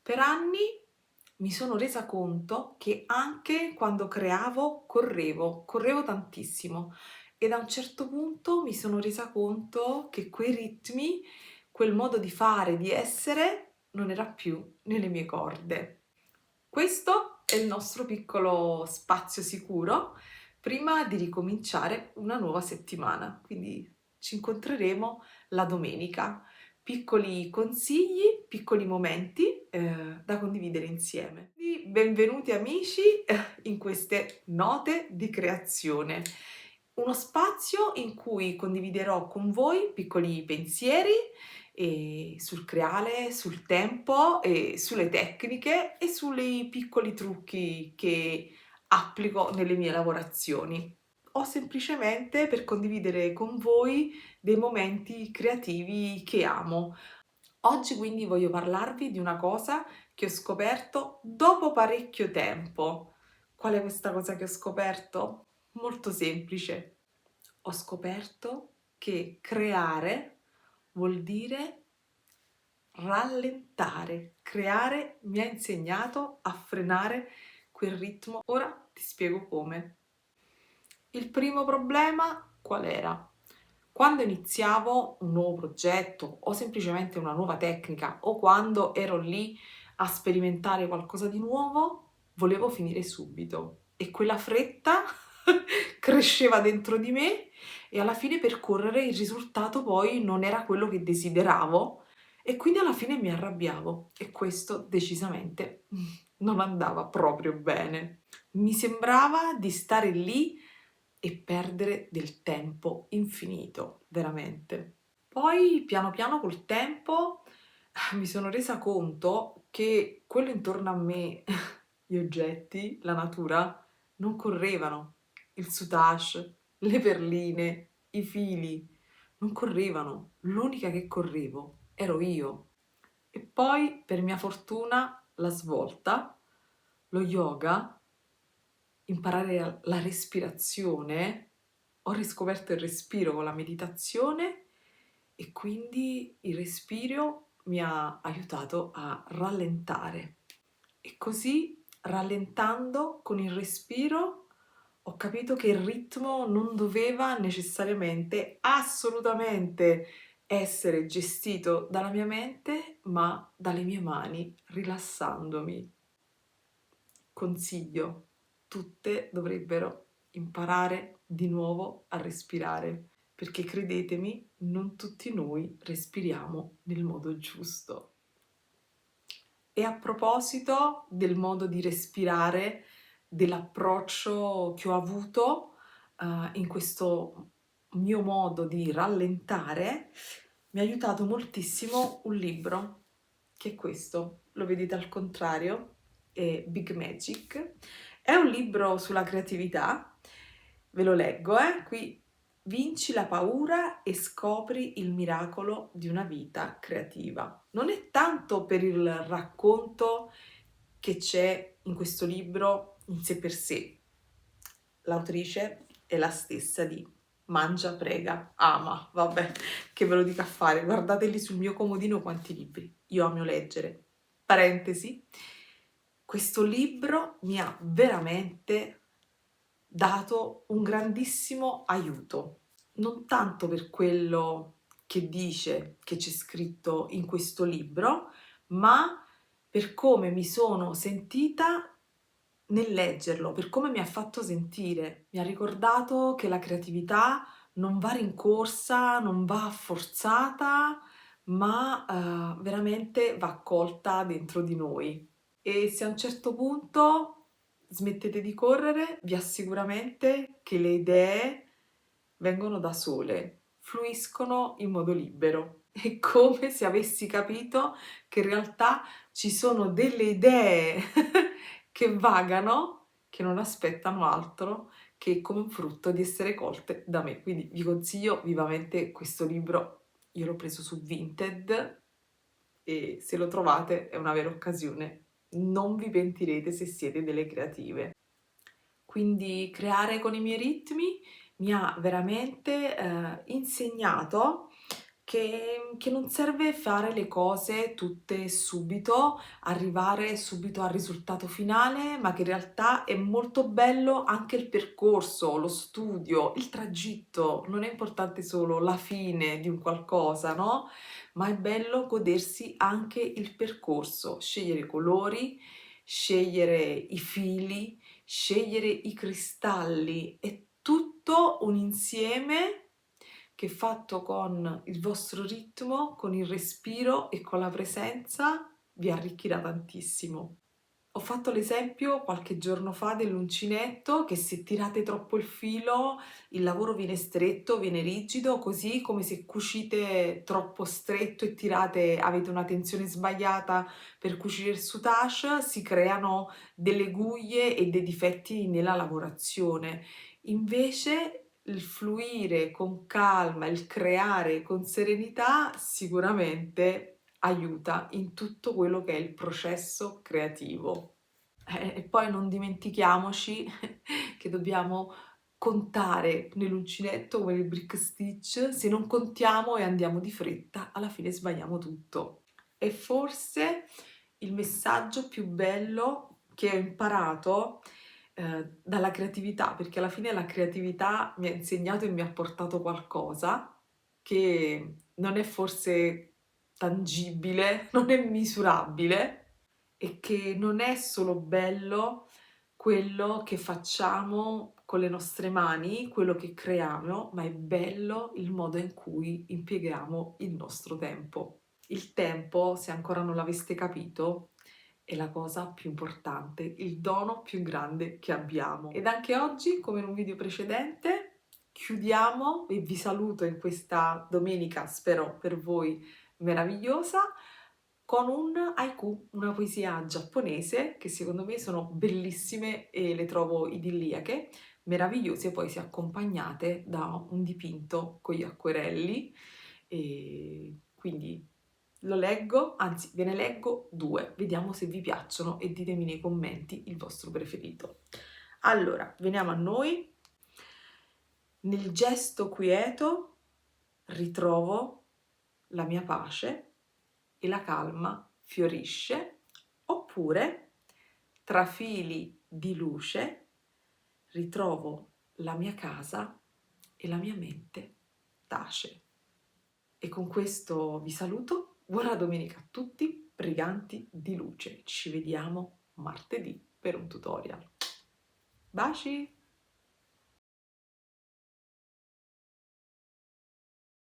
Per anni mi sono resa conto che anche quando creavo correvo tantissimo e da un certo punto mi sono resa conto che quei ritmi, quel modo di fare, di essere, non era più nelle mie corde. Questo è il nostro piccolo spazio sicuro prima di ricominciare una nuova settimana, quindi ci incontreremo la domenica. Piccoli consigli, piccoli momenti da condividere insieme. Quindi, benvenuti amici in queste note di creazione, uno spazio in cui condividerò con voi piccoli pensieri sul creare, sul tempo, sulle tecniche e sui piccoli trucchi che applico nelle mie lavorazioni o semplicemente per condividere con voi dei momenti creativi che amo. Oggi quindi voglio parlarvi di una cosa che ho scoperto dopo parecchio tempo. Qual è questa cosa che ho scoperto? Molto semplice. Ho scoperto che creare vuol dire rallentare. Creare mi ha insegnato a frenare quel ritmo. Ora ti spiego come. Il primo problema qual era? Quando iniziavo un nuovo progetto o semplicemente una nuova tecnica o quando ero lì a sperimentare qualcosa di nuovo, volevo finire subito e quella fretta cresceva dentro di me e alla fine per correre il risultato poi non era quello che desideravo e quindi alla fine mi arrabbiavo e questo decisamente non andava proprio bene. Mi sembrava di stare lì e perdere del tempo infinito, veramente. Poi piano piano col tempo mi sono resa conto che quello intorno a me, gli oggetti, la natura, non correvano. Il soutache, le perline, i fili, non correvano. L'unica che correvo ero io. E poi, per mia fortuna, la svolta, lo yoga, imparare la respirazione, ho riscoperto il respiro con la meditazione e quindi il respiro mi ha aiutato a rallentare. E così, rallentando con il respiro, ho capito che il ritmo non doveva necessariamente, assolutamente essere gestito dalla mia mente, ma dalle mie mani, rilassandomi. Consiglio, tutte dovrebbero imparare di nuovo a respirare, perché credetemi, non tutti noi respiriamo nel modo giusto. E a proposito del modo di respirare, dell'approccio che ho avuto in questo mio modo di rallentare, mi ha aiutato moltissimo un libro, che è questo, lo vedete al contrario, è Big Magic. È un libro sulla creatività, ve lo leggo, qui. Vinci la paura e scopri il miracolo di una vita creativa. Non è tanto per il racconto che c'è in questo libro in sé per sé. L'autrice è la stessa di Mangia, prega, ama. Vabbè, che ve lo dica a fare. Guardateli sul mio comodino quanti libri. Io amo leggere. Parentesi. Questo libro mi ha veramente dato un grandissimo aiuto, non tanto per quello che dice, che c'è scritto in questo libro, ma per come mi sono sentita nel leggerlo, per come mi ha fatto sentire. Mi ha ricordato che la creatività non va rincorsa, non va forzata, ma veramente va accolta dentro di noi. E se a un certo punto smettete di correre, vi assicuramente che le idee vengono da sole, fluiscono in modo libero. È come se avessi capito che in realtà ci sono delle idee che vagano, che non aspettano altro che come un frutto di essere colte da me. Quindi vi consiglio vivamente questo libro. Io l'ho preso su Vinted e se lo trovate è una vera occasione. Non vi pentirete se siete delle creative. Quindi creare con i miei ritmi mi ha veramente insegnato che non serve fare le cose tutte subito, arrivare subito al risultato finale, ma che in realtà è molto bello anche il percorso, lo studio, il tragitto. Non è importante solo la fine di un qualcosa, no? Ma è bello godersi anche il percorso, scegliere i colori, scegliere i fili, scegliere i cristalli. È tutto un insieme che fatto con il vostro ritmo, con il respiro e con la presenza vi arricchirà tantissimo. Ho fatto l'esempio qualche giorno fa dell'uncinetto che se tirate troppo il filo il lavoro viene stretto, viene rigido, così come se cucite troppo stretto e tirate, avete una tensione sbagliata per cucire il soutache, si creano delle guglie e dei difetti nella lavorazione. Invece il fluire con calma, il creare con serenità sicuramente aiuta in tutto quello che è il processo creativo. E poi non dimentichiamoci che dobbiamo contare nell'uncinetto come il brick stitch, se non contiamo e andiamo di fretta, alla fine sbagliamo tutto. E forse il messaggio più bello che ho imparato dalla creatività, perché alla fine la creatività mi ha insegnato e mi ha portato qualcosa che non è forse tangibile, non è misurabile e che non è solo bello quello che facciamo con le nostre mani, quello che creiamo, ma è bello il modo in cui impieghiamo il nostro tempo. Il tempo, se ancora non l'aveste capito, è la cosa più importante, il dono più grande che abbiamo. Ed anche oggi, come in un video precedente, chiudiamo e vi saluto in questa domenica, spero per voi meravigliosa, con un haiku, una poesia giapponese che secondo me sono bellissime e le trovo idilliache, meravigliose, poi se accompagnate da un dipinto con gli acquerelli. E quindi lo leggo, anzi ve ne leggo due, vediamo se vi piacciono e ditemi nei commenti il vostro preferito. Allora, veniamo a noi. Nel gesto quieto ritrovo la mia pace e la calma fiorisce, oppure tra fili di luce ritrovo la mia casa e la mia mente tace. E con questo vi saluto, buona domenica a tutti, briganti di luce, ci vediamo martedì per un tutorial. Baci!